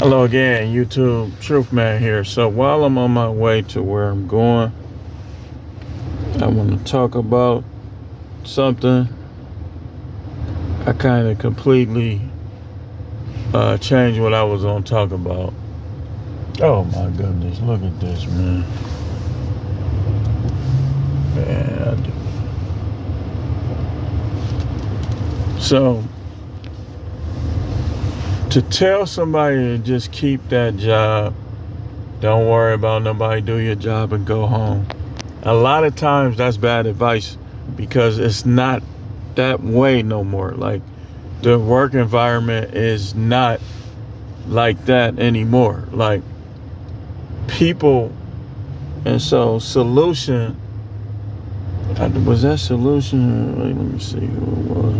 Hello again, YouTube. Truth Man here. So while I'm on my way to where I'm going, I want to talk about something. I kind of completely changed what I was going to talk about. Oh my goodness, look at this, man. Man, so to tell somebody to just keep that job, don't worry about nobody, do your job and go home. A lot of times that's bad advice because it's not that way no more. Like the work environment is not like that anymore. Like people, and so solution, was that solution? Wait, let me see who it was.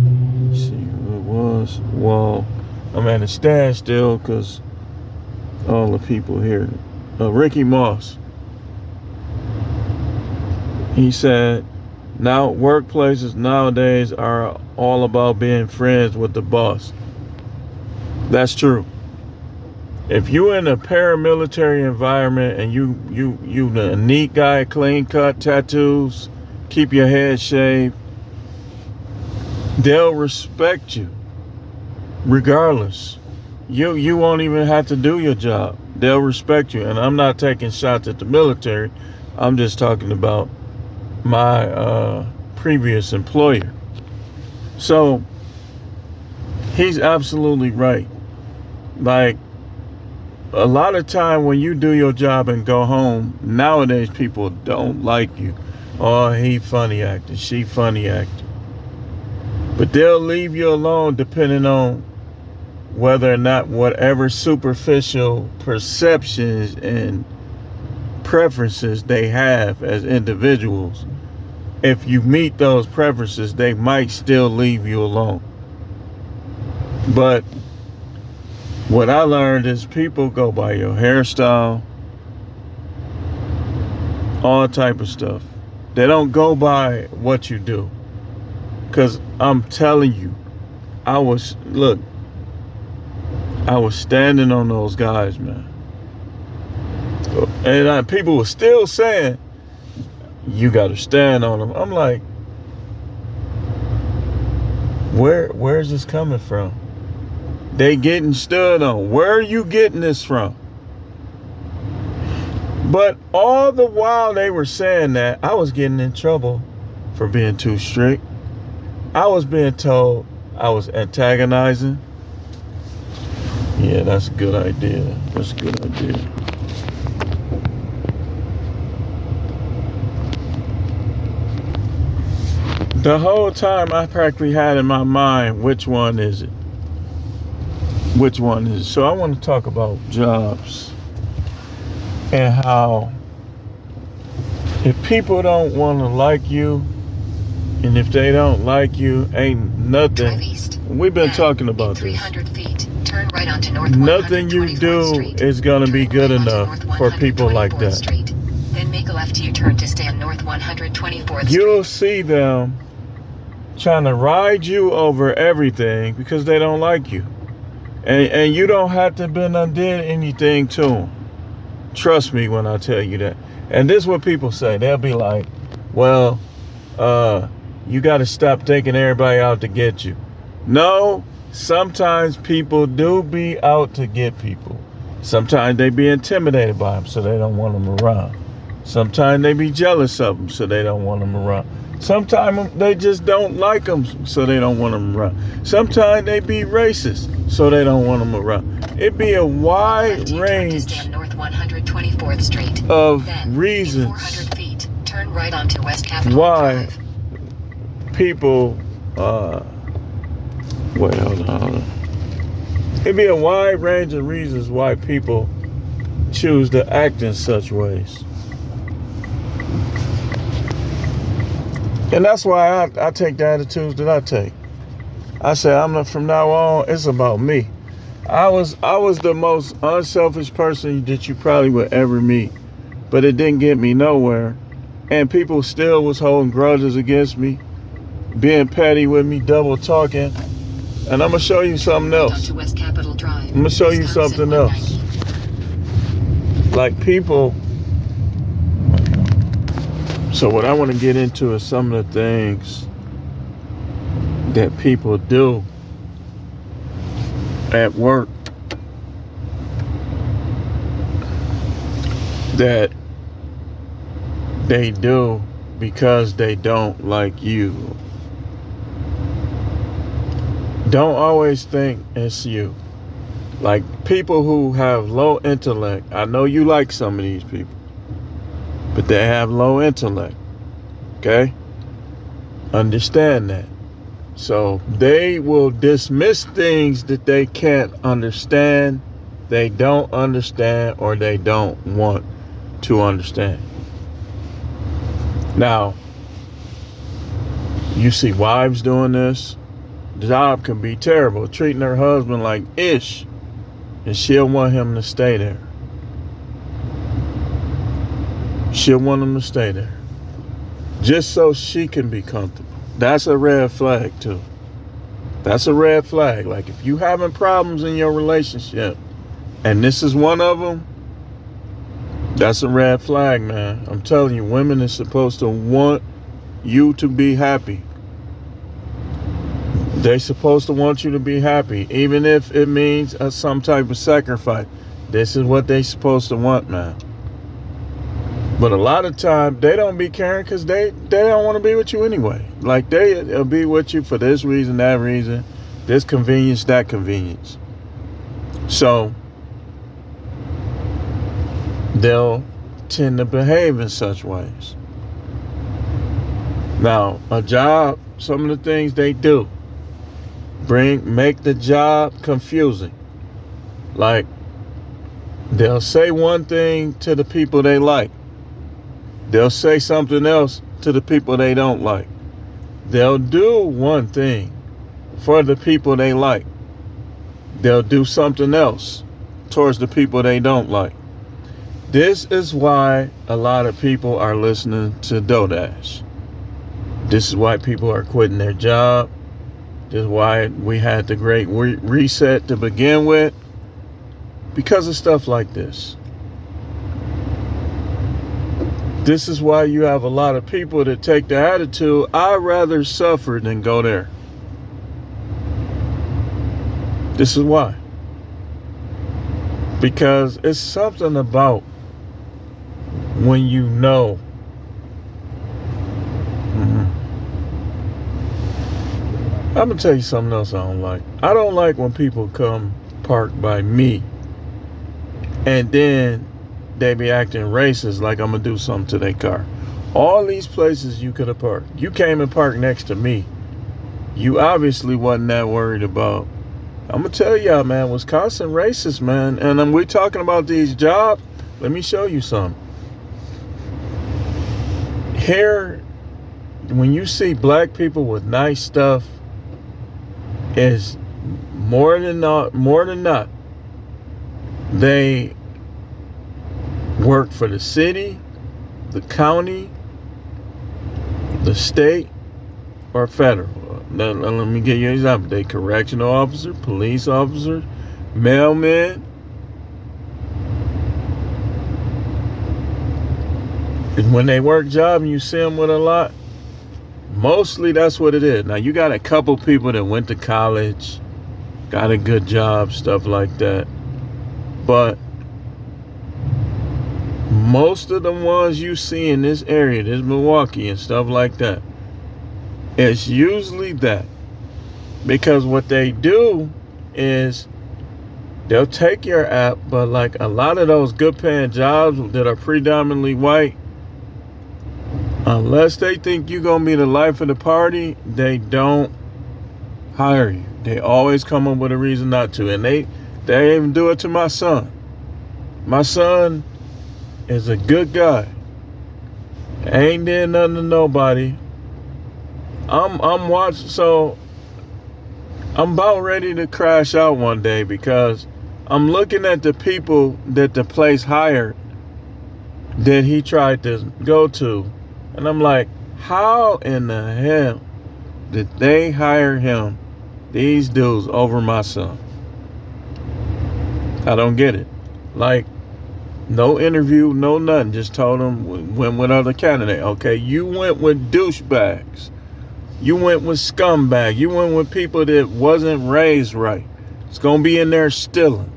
Let me see who it was. Well, I'm at a standstill because all the people here. Ricky Moss. He said, now workplaces nowadays are all about being friends with the boss. That's true. If you're in a paramilitary environment and you the neat guy, clean cut, tattoos, keep your head shaved, they'll respect you regardless. You won't even have to do your job. They'll respect you. And I'm not taking shots at the military. I'm just talking about my previous employer. So he's absolutely right. Like a lot of time when you do your job and go home, nowadays people don't like you. Oh, he funny acting, she funny acting. But they'll leave you alone depending on whether or not whatever superficial perceptions and preferences they have as individuals, if you meet those preferences, they might still leave you alone. But what I learned is people go by your hairstyle, all type of stuff. They don't go by what you do. Because I'm telling you, I was standing on those guys, man. And people were still saying, you got to stand on them. I'm like, where's this coming from? They getting stood on. Where are you getting this from? But all the while they were saying that, I was getting in trouble for being too strict. I was being told I was antagonizing. Yeah, that's a good idea. That's a good idea. The whole time I practically had in my mind, which one is it? Which one is it? So I want to talk about jobs and how if people don't want to like you, and if they don't like you, ain't nothing. We've been talking about this. Turn right onto North Nothing you do is going to be good enough for people like that. Then make a left U-turn to stay on North 124th Street. You'll see them trying to ride you over everything because they don't like you. And you don't have to been undid anything to them. Trust me when I tell you that. And this is what people say. They'll be like, well, you got to stop taking everybody out to get you. No, sometimes people do be out to get people. Sometimes they be intimidated by them, so they don't want them around. Sometimes they be jealous of them, so they don't want them around. Sometimes they just don't like them, so they don't want them around. Sometimes they be racist, so they don't want them around. It be a wide range North 124th Street. of Then, reasons 400 feet, turn right onto West Capitol why Drive. people, wait, hold on. It'd be a wide range of reasons why people choose to act in such ways. And that's why I take the attitudes that I take. I say, from now on, it's about me. I was the most unselfish person that you probably would ever meet, but it didn't get me nowhere. And people still was holding grudges against me, being petty with me, double talking. And I'm gonna show you something else. Onto West Capitol Drive, I'm gonna show you Wisconsin something else. 190. Like people. So what I want to get into is some of the things that people do at work that they do because they don't like you. Don't always think it's you. Like people who have low intellect. I know you like some of these people, but they have low intellect. Okay? Understand that. So they will dismiss things that they can't understand, they don't understand, or they don't want to understand. Now, you see wives doing this. The job can be terrible, treating her husband like ish, and she'll want him to stay there. She'll want him to stay there just so she can be comfortable. That's a red flag too. That's a red flag. Like if you having problems in your relationship and this is one of them, that's a red flag, man. I'm telling you, women is supposed to want you to be happy. They supposed to want you to be happy, even if it means some type of sacrifice. This is what they supposed to want, man. But a lot of time they don't be caring because they don't want to be with you anyway. Like they'll be with you for this reason, that reason, this convenience, that convenience. So they'll tend to behave in such ways. Now, a job, some of the things they do make the job confusing. Like they'll say one thing to the people they like. They'll say something else to the people they don't like. They'll do one thing for the people they like. They'll do something else towards the people they don't like. This is why a lot of people are listening to DoorDash. This is why people are quitting their job. This is why we had the great reset to begin with. Because of stuff like this. This is why you have a lot of people that take the attitude, I'd rather suffer than go there. This is why. Because it's something about when you know. I'm going to tell you something else I don't like. I don't like when people come park by me and then they be acting racist like I'm going to do something to their car. All these places you could have parked. You came and parked next to me. You obviously wasn't that worried about. I'm going to tell y'all, man, Wisconsin racist, man. And we're talking about these jobs. Let me show you something. Here, when you see black people with nice stuff, is more than not, they work for the city, the county, the state, or federal. Let me give you an example. They correctional officer, police officer, mailman. And when they work job and you see them with a lot, mostly that's what it is. Now you got a couple people that went to college, got a good job, stuff like that. But most of the ones you see in this area, this Milwaukee and stuff like that, it's usually that. Because what they do is they'll take your app, but like a lot of those good paying jobs that are predominantly white, unless they think you're going to be the life of the party, they don't hire you. They always come up with a reason not to. And they even do it to my son. My son is a good guy. Ain't did nothing to nobody. I'm watching, so I'm about ready to crash out one day because I'm looking at the people that the place hired that he tried to go to. And I'm like, how in the hell did they hire him these dudes over my son. I don't get it. Like, no interview, no nothing. Just told them, went with other candidate. Okay, you went with douchebags. You went with scumbags. You went with people that wasn't raised right. It's going to be in there stealing.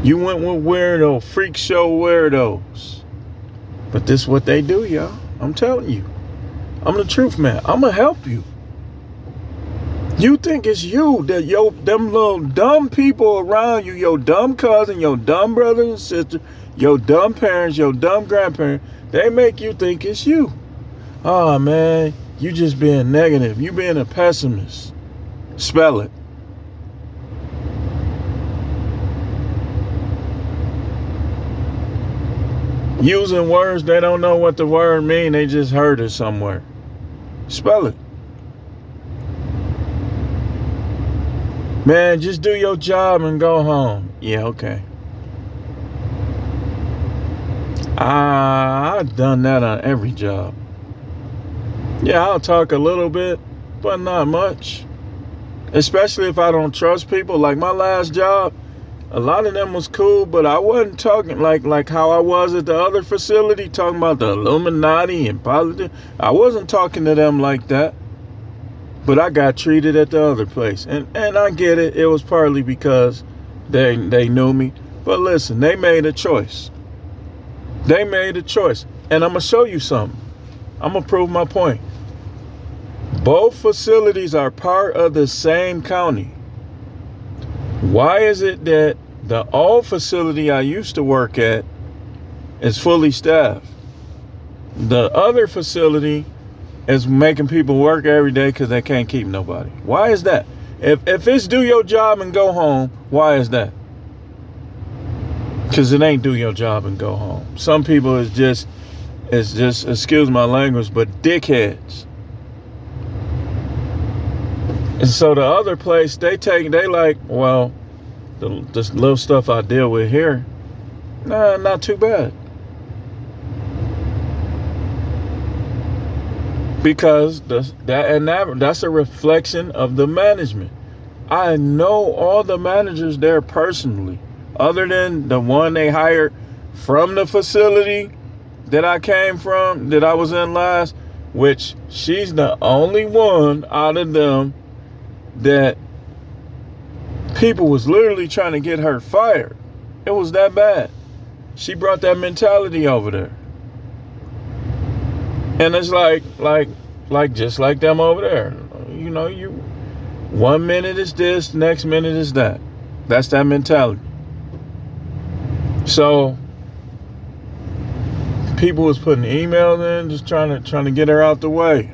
You went with weirdo, freak show weirdos. But this is what they do, y'all. I'm telling you. I'm the truth, man. I'm going to help you. You think it's you, that them little dumb people around you, your dumb cousin, your dumb brother and sister, your dumb parents, your dumb grandparents, they make you think it's you. Oh, man, you just being negative. You being a pessimist. Spell it. Using words, they don't know what the word mean. They just heard it somewhere. Spell it. Man, just do your job and go home. Yeah, okay. I've done that on every job. Yeah, I'll talk a little bit, but not much. Especially if I don't trust people. Like my last job, a lot of them was cool, but I wasn't talking like how I was at the other facility, talking about the Illuminati and politics. I wasn't talking to them like that. But I got treated at the other place. And I get it. It was partly because they knew me. But listen, they made a choice. They made a choice. And I'm going to show you something. I'm going to prove my point. Both facilities are part of the same county. Why is it that the old facility I used to work at is fully staffed? The other facility is making people work every day because they can't keep nobody. Why is that? If it's do your job and go home, why is that? Because it ain't do your job and go home. Some people it's just, excuse my language, but dickheads. And so the other place, they like, well, this little stuff I deal with here, nah, not too bad. Because that's a reflection of the management. I know all the managers there personally, other than the one they hired from the facility that I came from, that I was in last, which she's the only one out of them that people was literally trying to get her fired. It was that bad. She brought that mentality over there. And it's like just like them over there. You know, you 1 minute is this, next minute is that. That's that mentality. So people was putting emails in, just trying to get her out the way.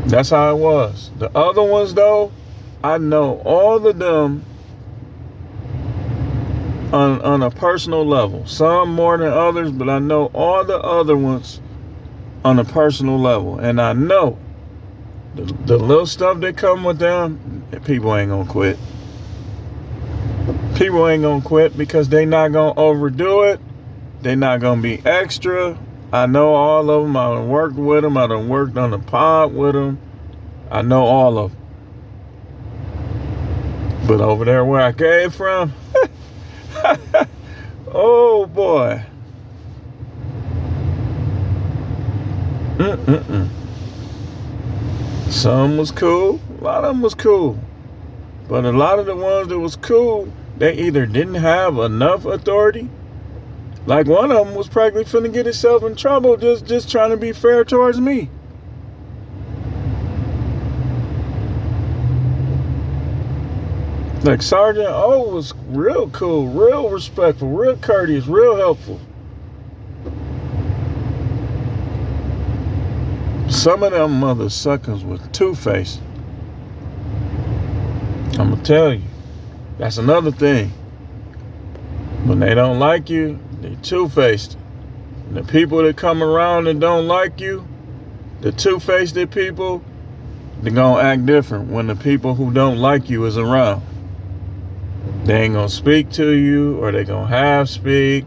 That's how it was. The other ones though, I know all of them on a personal level. Some more than others, but I know all the other ones on a personal level. And I know the little stuff that come with them, people ain't gonna quit. People ain't gonna quit because they not gonna overdo it. They not gonna be extra. I know all of them. I done worked with them. I done worked on the pod with them. I know all of them. But over there where I came from, oh boy. Some was cool. A lot of them was cool. But a lot of the ones that was cool, they either didn't have enough authority. Like one of them was practically finna get himself in trouble just trying to be fair towards me. Like Sergeant O was real cool, real respectful, real courteous, real helpful. Some of them mother suckers was two-faced. I'm gonna tell you, that's another thing. When they don't like you, they two-faced. And the people that come around and don't like you, the two-faced people, they're gonna act different when the people who don't like you is around. They ain't gonna speak to you, or they gonna half speak,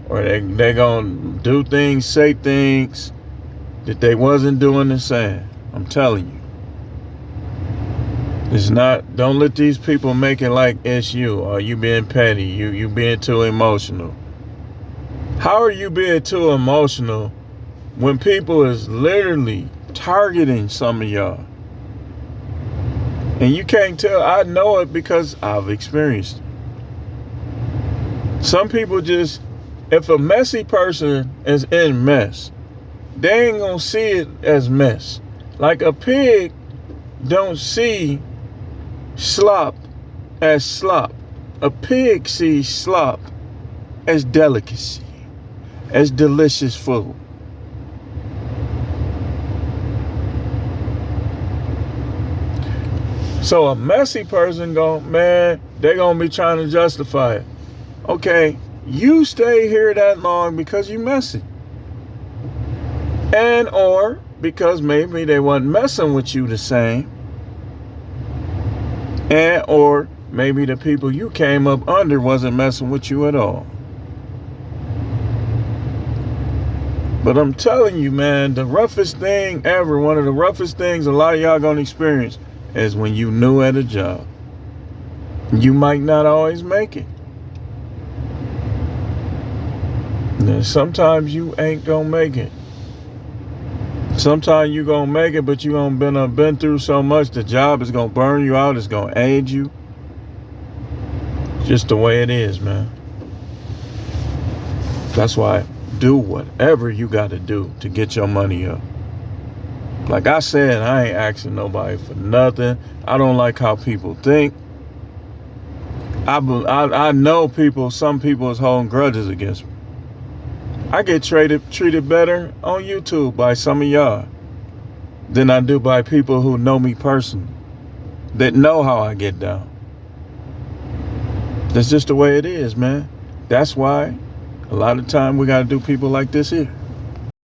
or they gonna do things, say things that they wasn't doing the same. I'm telling you. It's not, don't let these people make it like it's you, or you being petty, you being too emotional. How are you being too emotional when people is literally targeting some of y'all? And you can't tell. I know it because I've experienced it. Some people just, if a messy person is in mess, they ain't gonna see it as mess. Like a pig don't see slop as slop. A pig sees slop as delicacy, as delicious food. So a messy person they gonna be trying to justify it. Okay, you stay here that long because you messy. And or because maybe they wasn't messing with you the same. And or maybe the people you came up under wasn't messing with you at all. But I'm telling you, man, the roughest thing ever, one of the roughest things a lot of y'all gonna experience is when you new at a job. You might not always make it. And sometimes you ain't gonna make it. Sometimes you gonna make it, but you gonna been through so much, the job is gonna burn you out, it's gonna age you. Just the way it is, man. That's why do whatever you gotta do to get your money up. Like I said, I ain't asking nobody for nothing. I don't like how people think. I know some people is holding grudges against me. I get treated better on YouTube by some of y'all than I do by people who know me personally, that know how I get down. That's just the way it is, man. That's why a lot of time we got to do people like this here.